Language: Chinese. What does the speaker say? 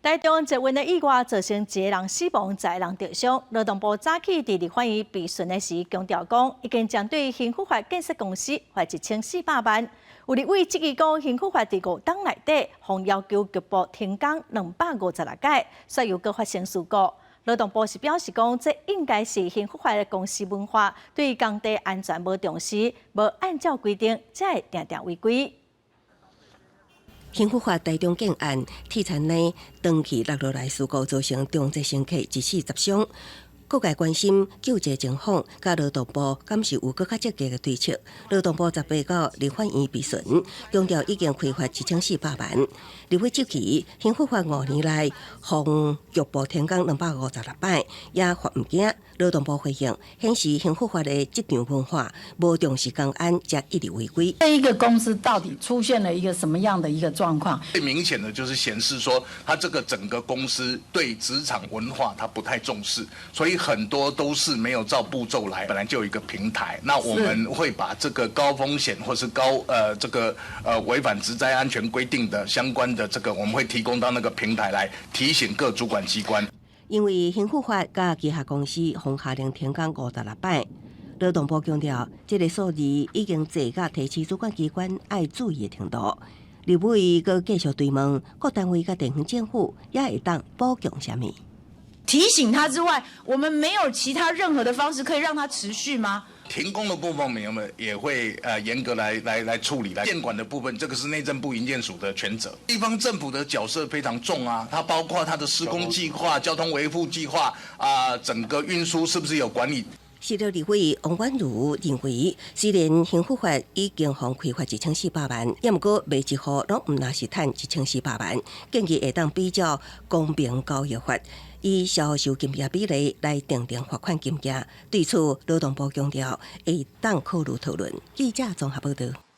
台中一瘟的意外造成1个人死亡，10个人重伤。劳动部早起伫立法院备询的时强调讲，已经针对幸福发建设公司罚1400万。有立委质疑讲，幸福发伫5天内底，方要求局部停工256届，却又搁发生事故。劳动部是表示讲，这应该是幸福发的公司文化，对工地安全无重视，无按照规定，才会常常违规。幸福发台中建案铁田内长期落来事故，造成重责乘客1死10伤。各界关心救济情况，甲劳动部敢是有更较积极的对策？劳动部18到立法院备询，强调已经开发1400万。立委周期幸福发5年来，向局部停工256摆，也发唔惊。劳动部回应显示，幸福发的职场文化无重视工安，才一直违规。这一个公司到底出现了一个什么样的一个状况？最明显的就是显示说，它这个整个公司对职场文化它不太重视，所以很多都是没有照步骤来。本来就有一个平台，那我们会把这个高风险或是违反职灾安全规定的相关的这个，我们会提供到那个平台来提醒各主管机关。因为幸福发甲旗下公司方下令停工56摆，劳动部强调，这个数字已经坐甲提起主管机关爱注意的程度。立委阁继续追问，各单位甲地方政府也会当补强什么？提醒他之外，我们没有其他任何的方式可以让它持续吗？停工的部分，我们也会严格来处理。监管的部分，这个是内政部营建署的权责。地方政府的角色非常重啊，它包括它的施工计划、交通维护计划整个运输是不是有管理？时任立委王婉如认为，虽然幸福发已经向开发1400万，也毋过每一户拢毋那是赚1400万，建议会当比较公平交易法，以销售金额比例来定定罚款金额。对此，劳动部强调会当考虑讨论。记者综合报道。